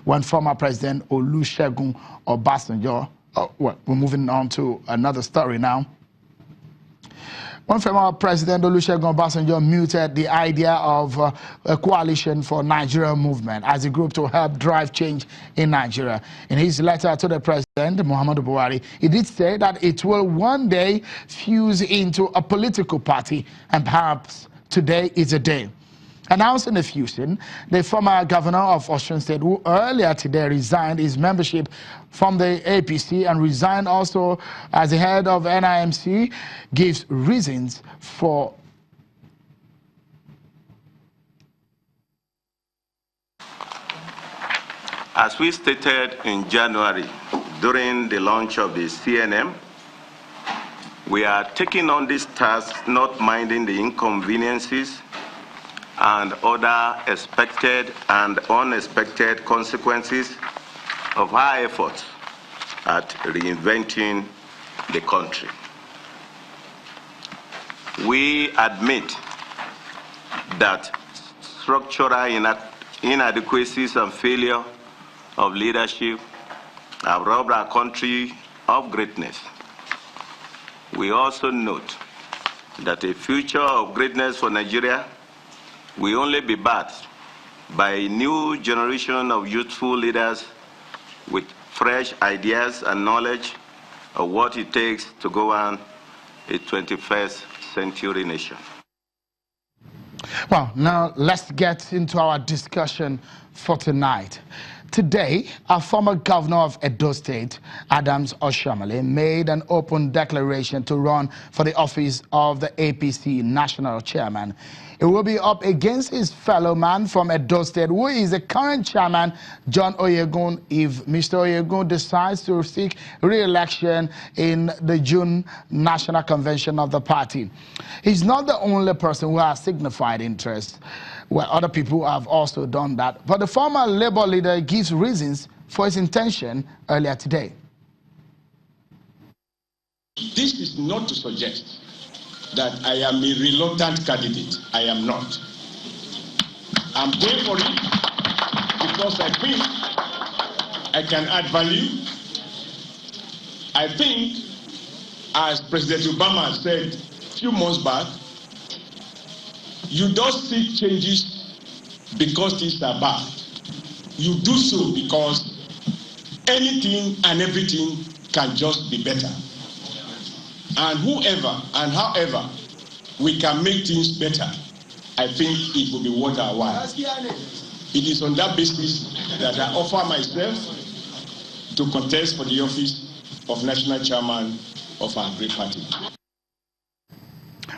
when former President Olusegun Obasanjo, well, we're moving on to another story now. When former President Olusegun Obasanjo muted the idea of a coalition for Nigeria movement as a group to help drive change in Nigeria. In his letter to the President, Muhammadu Buhari, he did say that it will one day fuse into a political party, and perhaps today is a day. Announcing the fusion, the former governor of Osun State, who earlier today resigned his membership from the APC and resigned also as the head of NIMC, gives reasons for as we stated in January during the launch of the CNM, we are taking on this task not minding the inconveniences and other expected and unexpected consequences of our efforts at reinventing the country. We admit that structural inadequacies and failure of leadership have robbed our country of greatness. We also note that a future of greatness for Nigeria will only be backed by a new generation of youthful leaders with fresh ideas and knowledge of what it takes to govern a 21st century nation. Well, now let's get into our discussion for tonight. Today, our former governor of Edo State, Adams Oshiomhole, made an open declaration to run for the office of the APC national chairman. It will be up against his fellow man from Edo State, who is the current chairman, John Oyegun, if Mr. Oyegun decides to seek re-election in the June national convention of the party. He's not the only person who has signified interest. Well, other people have also done that. But the former Labour leader gives reasons for his intention earlier today. This is not to suggest that I am a reluctant candidate. I am not. I'm going for it because I think I can add value. I think, as President Obama said a few months back, you don't seek changes because things are bad. You do so because anything and everything can just be better. And whoever and however we can make things better, I think it will be worth our while. It is on that basis that I offer myself to contest for the office of national chairman of our great party.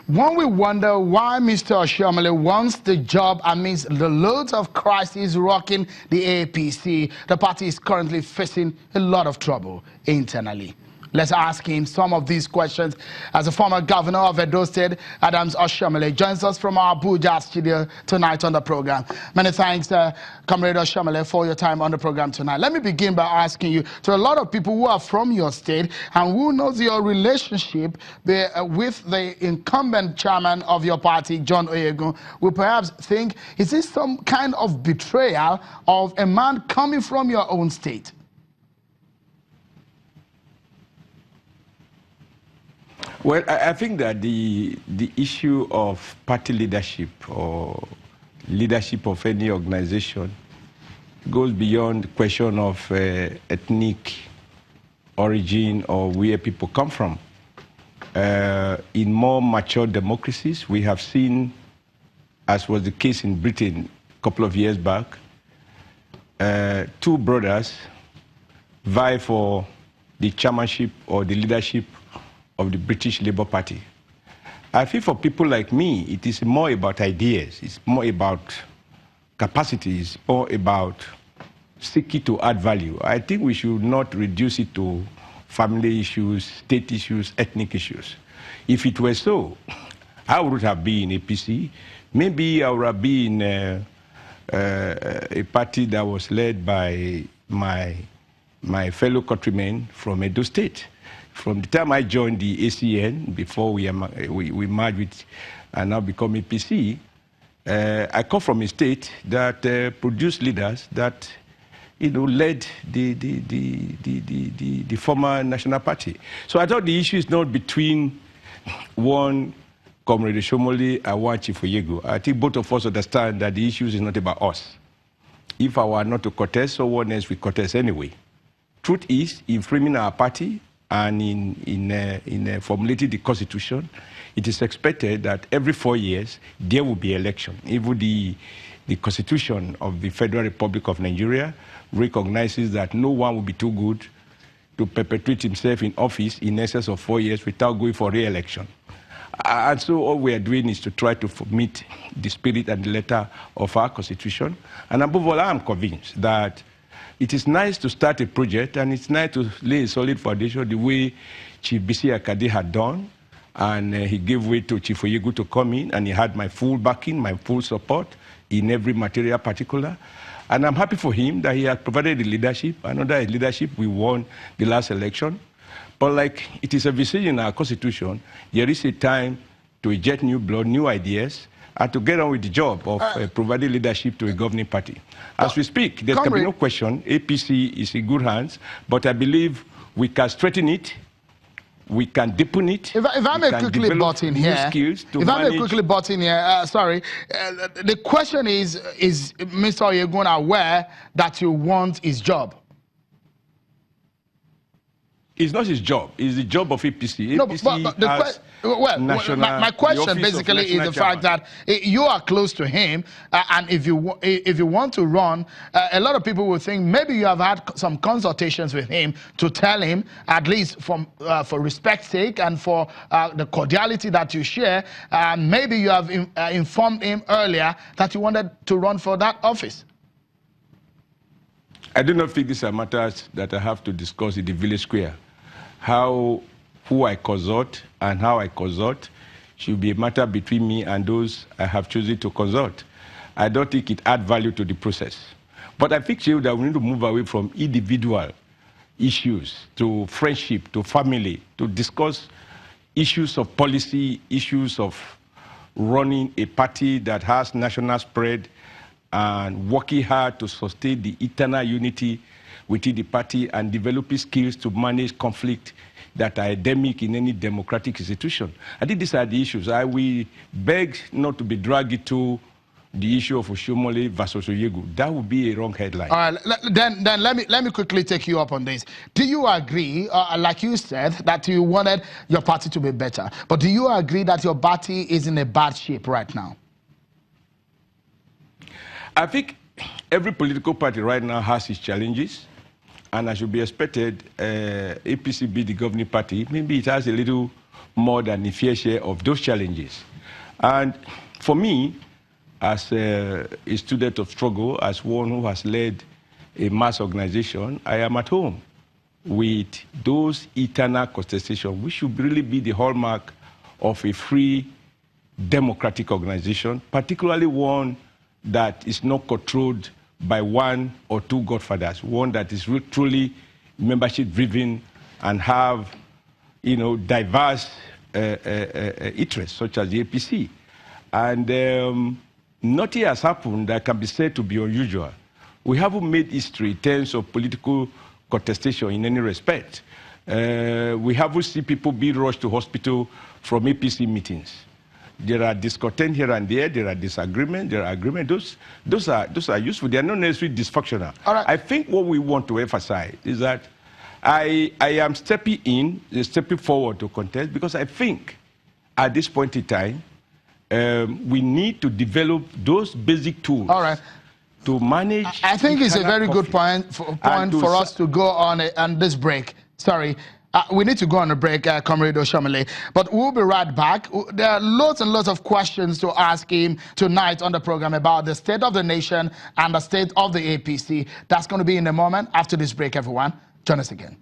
When we wonder why Mr. Oshiomhole wants the job amidst the loads of crises rocking the APC, the party is currently facing a lot of trouble internally. Let's ask him some of these questions as the former governor of Edo State, Adams Oshiomhole, joins us from our Abuja studio tonight on the program. Many thanks, Comrade Oshiomhole, for your time on the program tonight. Let me begin by asking you, to a lot of people who are from your state and who knows your relationship with the incumbent chairman of your party, John Oyegun, will perhaps think, is this some kind of betrayal of a man coming from your own state? Well, I think that the issue of party leadership or leadership of any organization goes beyond the question of ethnic origin or where people come from. In more mature democracies, we have seen, as was the case in Britain a couple of years back, two brothers vie for the chairmanship or the leadership of the British Labour Party. I feel for people like me, it is more about ideas, it's more about capacities, or about seeking to add value. I think we should not reduce it to family issues, state issues, ethnic issues. If it were so, I would have been in APC. Maybe I would have been a party that was led by my fellow countrymen from Edo State. From the time I joined the ACN, before we merged with and now become APC, I come from a state that produced leaders that led the former National Party. So I thought the issue is not between one Comrade Oshiomhole and one Chief Oyegu. I think both of us understand that the issue is not about us. If I were not to contest, someone else will contest anyway. Truth is, in framing our party and in formulating the Constitution, it is expected that every 4 years there will be election. Even the Constitution of the Federal Republic of Nigeria recognizes that no one will be too good to perpetuate himself in office in excess of 4 years without going for re-election. And so all we are doing is to try to meet the spirit and the letter of our Constitution. And above all, I am convinced that it is nice to start a project and it's nice to lay a solid foundation the way Chief BC Akade had done. And he gave way to Chief Oyegu to come in, and he had my full backing, my full support in every material particular. And I'm happy for him that he has provided the leadership. And under his leadership, we won the last election. But like it is a decision in our Constitution, there is a time to inject new blood, new ideas, and to get on with the job of providing leadership to a governing party. As we speak, there can be no question, APC is in good hands, but I believe we can strengthen it, we can deepen it. If I may quickly butt in here, sorry, the question is Mr. Oyegu aware that you want his job? It's not his job. It's the job of APC. No, APC my question basically is the fact that you are close to him, and if you want to run, a lot of people will think maybe you have had some consultations with him to tell him, at least for respect's sake and for the cordiality that you share, maybe you have informed him earlier that you wanted to run for that office. I do not think these are matters that I have to discuss in the village square. Who I consult and how I consult should be a matter between me and those I have chosen to consult. I don't think it adds value to the process. But I think that we need to move away from individual issues to friendship, to family, to discuss issues of policy, issues of running a party that has national spread and working hard to sustain the internal unity within the party and developing skills to manage conflict that are endemic in any democratic institution. I think these are the issues. I will beg not to be dragged into the issue of Oshiomhole versus Oyegu. That would be a wrong headline. All right, then let me quickly take you up on this. Do you agree, like you said, that you wanted your party to be better, but do you agree that your party is in a bad shape right now? I think every political party right now has its challenges, and as should be expected, APC be the governing party, maybe it has a little more than a fair share of those challenges. And for me, as a student of struggle, as one who has led a mass organization, I am at home with those eternal contestations, which should really be the hallmark of a free democratic organization, particularly one that is not controlled by one or two godfathers, one that is truly membership-driven and have, diverse interests, such as the APC. And nothing has happened that can be said to be unusual. We haven't made history in terms of political contestation in any respect. We haven't seen people being rushed to hospital from APC meetings. There are discontent here and there. There are disagreements. There are agreements. Those are useful. They are not necessarily dysfunctional. All right. I think what we want to emphasize is that I am stepping forward to contest because I think at this point in time we need to develop those basic tools. All right. To manage. I think it's a very good point for us to go on this break. Sorry. We need to go on a break, Comrade Oshiomhole, but we'll be right back. There are lots and lots of questions to ask him tonight on the program about the state of the nation and the state of the APC. That's going to be in a moment after this break, everyone. Join us again.